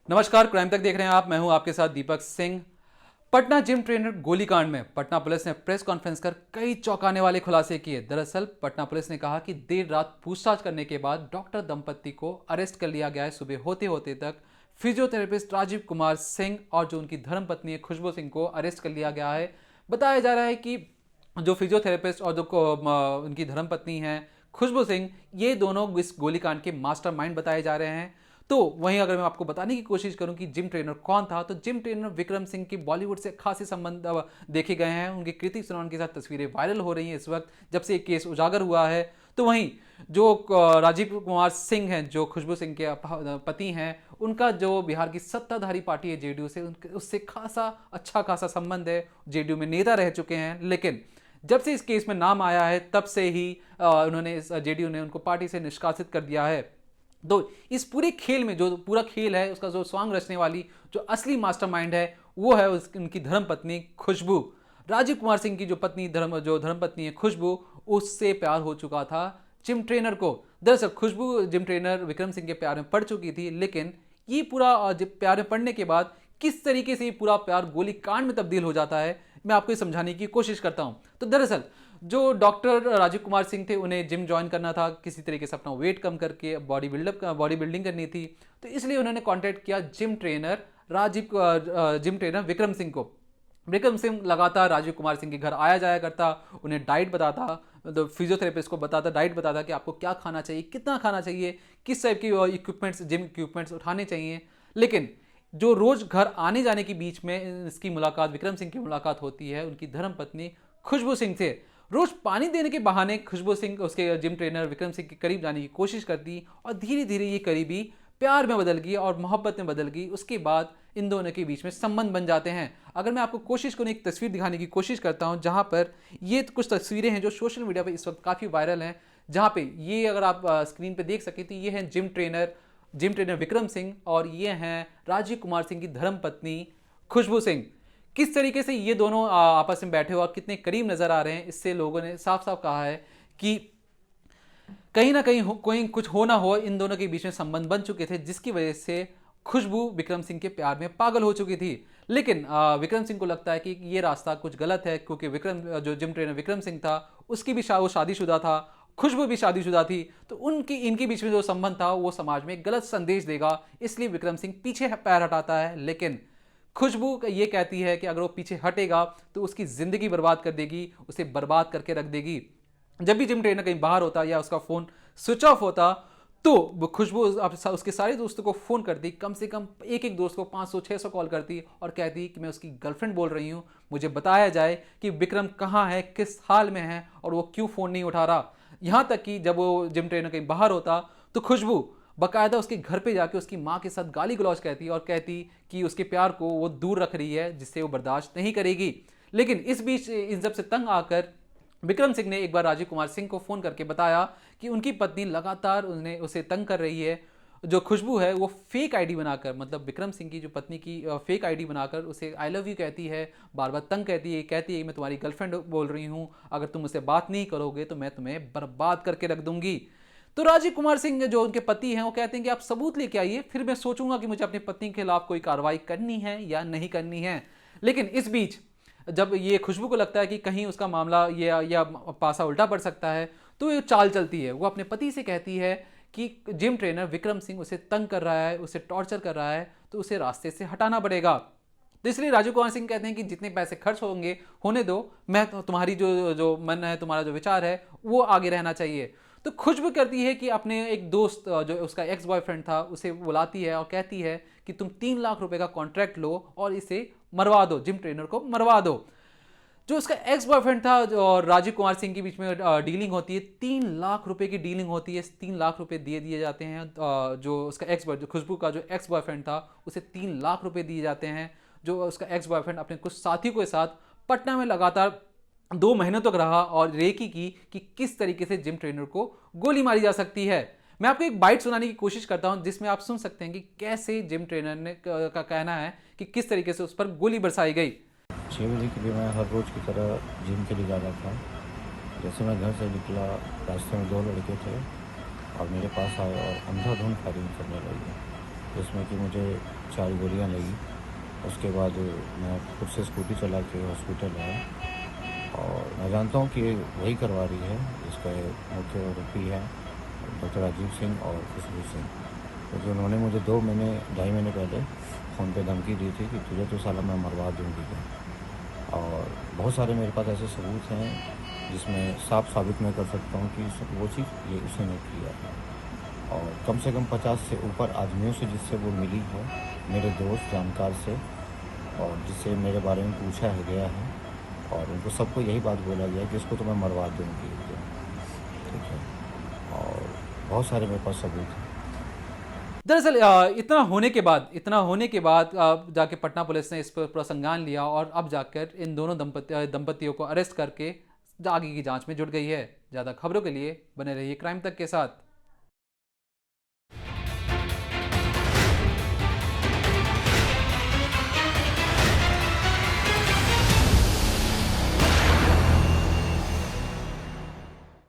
नमस्कार, क्राइम तक देख रहे हैं आप। मैं हूं आपके साथ दीपक सिंह। पटना जिम ट्रेनर गोलीकांड में पटना पुलिस ने प्रेस कॉन्फ्रेंस कर कई चौंकाने वाले खुलासे किए। दरअसल पटना पुलिस ने कहा कि देर रात पूछताछ करने के बाद डॉक्टर दंपत्ति को अरेस्ट कर लिया गया है। सुबह होते होते तक फिजियोथेरेपिस्ट राजीव कुमार सिंह और जो उनकी धर्मपत्नी है खुशबू सिंह को अरेस्ट कर लिया गया है। बताया जा रहा है कि जो फिजियोथेरेपिस्ट और जो उनकी धर्मपत्नी हैं खुशबू सिंह, ये दोनों इस गोलीकांड के मास्टरमाइंड बताए जा रहे हैं। तो वहीं अगर मैं आपको बताने की कोशिश करूं कि जिम ट्रेनर कौन था, तो जिम ट्रेनर विक्रम सिंह की बॉलीवुड से खासे संबंध देखे गए हैं। उनकी कृति सेनन के साथ तस्वीरें वायरल हो रही हैं इस वक्त, जब से एक केस उजागर हुआ है। तो वहीं जो राजीव कुमार सिंह हैं, जो खुशबू सिंह के पति हैं, उनका जो बिहार की सत्ताधारी पार्टी है जेडीयू से, उससे अच्छा खासा संबंध है। जेडीयू में नेता रह चुके हैं। लेकिन जब से इस केस में नाम आया है, तब से ही उन्होंने जेडीयू ने उनको पार्टी से निष्कासित कर दिया है। तो इस पूरे खेल में जो पूरा खेल है, उसका जो स्वांग रचने वाली जो असली मास्टरमाइंड है, वो है उनकी धर्मपत्नी खुशबू। राजीव कुमार सिंह की जो धर्मपत्नी है खुशबू, उससे प्यार हो चुका था जिम ट्रेनर को। दरअसल खुशबू जिम ट्रेनर विक्रम सिंह के प्यार में पड़ चुकी थी। लेकिन ये पूरा प्यार में पड़ने के बाद किस तरीके से ये पूरा प्यार गोलीकांड में तब्दील हो जाता है, मैं आपको समझाने की कोशिश करता हूं। तो दरअसल जो डॉक्टर राजीव कुमार सिंह थे, उन्हें जिम ज्वाइन करना था, किसी तरीके से अपना वेट कम करके बॉडी बिल्डिंग करनी थी। तो इसलिए उन्होंने कांटेक्ट किया जिम ट्रेनर विक्रम सिंह को। विक्रम सिंह लगातार राजीव कुमार सिंह के घर आया जाया करता, उन्हें डाइट बताता, तो फिजियोथेरेपिस्ट को बताता, डाइट बताता कि आपको क्या खाना चाहिए, कितना खाना चाहिए, किस टाइप की जिम इक्विपमेंट्स उठाने चाहिए। लेकिन जो रोज घर आने जाने के बीच में इसकी मुलाकात, विक्रम सिंह की मुलाकात होती है उनकी धर्मपत्नी खुशबू सिंह से। रोज पानी देने के बहाने खुशबू सिंह उसके जिम ट्रेनर विक्रम सिंह के करीब जाने की कोशिश करती और धीरे धीरे ये करीबी प्यार में बदल गई और मोहब्बत में बदल गई। उसके बाद इन दोनों के बीच में संबंध बन जाते हैं। अगर मैं आपको कोशिश करूँ, एक तस्वीर दिखाने की कोशिश करता हूँ, जहाँ पर ये कुछ तस्वीरें हैं जो सोशल मीडिया पर इस वक्त काफ़ी वायरल हैं। जहाँ पे ये अगर आप स्क्रीन पे देख सकें, तो ये हैं जिम ट्रेनर विक्रम सिंह और ये हैं राजीव कुमार सिंह की धर्मपत्नी खुशबू सिंह। किस तरीके से ये दोनों आपस में बैठे हुए और कितने करीब नजर आ रहे हैं, इससे लोगों ने साफ साफ कहा है कि कहीं ना कहीं कोई कुछ हो ना हो, इन दोनों के बीच में संबंध बन चुके थे, जिसकी वजह से खुशबू विक्रम सिंह के प्यार में पागल हो चुकी थी। लेकिन विक्रम सिंह को लगता है कि ये रास्ता कुछ गलत है, क्योंकि जो जिम ट्रेनर विक्रम सिंह था, उसकी भी वो शादीशुदा था, खुशबू भी शादीशुदा थी। तो इनके बीच में जो संबंध था वो समाज में गलत संदेश देगा, इसलिए विक्रम सिंह पीछे पैर हटाता है। लेकिन खुशबू ये कहती है कि अगर वो पीछे हटेगा तो उसकी जिंदगी बर्बाद कर देगी, उसे बर्बाद करके रख देगी। जब भी जिम ट्रेनर कहीं बाहर होता या उसका फोन स्विच ऑफ होता, तो खुशबू उसके सारे दोस्तों को फोन करती, कम से कम एक एक दोस्त को 500-600 कॉल करती और कहती कि मैं उसकी गर्लफ्रेंड बोल रही हूँ, मुझे बताया जाए कि विक्रम कहाँ है, किस हाल में है और वो क्यों फोन नहीं उठा रहा। यहाँ तक कि जब वो जिम ट्रेनर कहीं बाहर होता तो खुशबू बाकायदा उसके घर पे जाके उसकी माँ के साथ गाली गलौज कहती और कहती कि उसके प्यार को वो दूर रख रही है, जिससे वो बर्दाश्त नहीं करेगी। लेकिन इस बीच इन सब से तंग आकर विक्रम सिंह ने एक बार राजीव कुमार सिंह को फोन करके बताया कि उनकी पत्नी लगातार उसे तंग कर रही है। जो खुशबू है वो फेक आईडी बनाकर, मतलब विक्रम सिंह की जो पत्नी की फेक आईडी बनाकर उसे आई लव यू कहती है, बार बार तंग कहती है मैं तुम्हारी गर्लफ्रेंड बोल रही हूँ, अगर तुम मुझसे बात नहीं करोगे तो मैं तुम्हें बर्बाद करके रख दूंगी। तो राजीव कुमार सिंह जो उनके पति हैं, वो कहते हैं कि आप सबूत लेके आइए, फिर मैं सोचूंगा कि मुझे अपनी पत्नी के खिलाफ कोई कार्रवाई करनी है या नहीं करनी है। लेकिन इस बीच जब ये खुशबू को लगता है कि कहीं उसका मामला या पासा उल्टा पड़ सकता है, तो ये चाल चलती है। वो अपने पति से कहती है कि जिम ट्रेनर विक्रम सिंह उसे तंग कर रहा है, उसे टॉर्चर कर रहा है, तो उसे रास्ते से हटाना पड़ेगा। तो इसलिए राजीव कुमार सिंह कहते हैं कि जितने पैसे खर्च होंगे होने दो, मैं तुम्हारी जो मन है, तुम्हारा जो विचार है, वो आगे रहना चाहिए। तो खुशबू करती है कि अपने एक दोस्त जो उसका एक्स बॉयफ्रेंड था, उसे बुलाती है और कहती है कि तुम 3 लाख रुपए का कॉन्ट्रैक्ट लो और इसे मरवा दो, जिम ट्रेनर को मरवा दो। जो उसका एक्स बॉयफ्रेंड था और राजीव कुमार सिंह के बीच में डीलिंग होती है, 3 लाख रुपए की डीलिंग होती है। 3 लाख रुपए दिए जाते हैं। जो उसका खुशबू का जो एक्स बॉयफ्रेंड था, उसे 3 लाख रुपए दिए जाते हैं। जो उसका एक्स बॉयफ्रेंड अपने कुछ साथियों के साथ पटना में लगातार 2 महीनों तक रहा और रेकी की कि किस तरीके से जिम ट्रेनर को गोली मारी जा सकती है। मैं आपको एक बाइट सुनाने की कोशिश करता हूं, जिसमें आप सुन सकते हैं कि कैसे जिम ट्रेनर ने का कहना है कि किस तरीके से उस पर गोली बरसाई गई। 6 बजे के लिए मैं हर रोज़ की तरह जिम के लिए जा रहा था। जैसे मैं घर से निकला, रास्ते में 2 लड़के थे और मेरे पास आए और अंधाधुंध फायरिंग करने लगे, जिसमें कि मुझे 4 गोलियां लगी। उसके बाद मैं खुद से स्कूटी चला के हॉस्पिटल आया और मैं जानता हूँ कि ये वही करवा रही है। इसका मुख्य आरोपी है डॉक्टर राजीव सिंह और खुशबू सिंह, क्योंकि उन्होंने मुझे 2 महीने 2.5 महीने पहले फ़ोन पे धमकी दी थी कि तुझे तो साला मैं मरवा दूँगी। और बहुत सारे मेरे पास ऐसे सबूत हैं जिसमें साफ साबित मैं कर सकता हूँ कि वो चीज़ ये उसने किया है। और कम से कम 50 से ऊपर आदमियों से जिससे वो मिली है, मेरे दोस्त जानकार से, और जिससे मेरे बारे में पूछा है गया है, और उनको सबको यही बात बोला गया कि इसको तो मैं मरवा दूँगी। ठीक है, और बहुत सारे मेरे पास सबूत हैं। दरअसल इतना होने के बाद जाके पटना पुलिस ने इस पर पूरा संज्ञान लिया और अब जाकर इन दोनों दंपतियों को अरेस्ट करके आगे की जांच में जुट गई है। ज़्यादा खबरों के लिए बने रहिए क्राइम तक के साथ।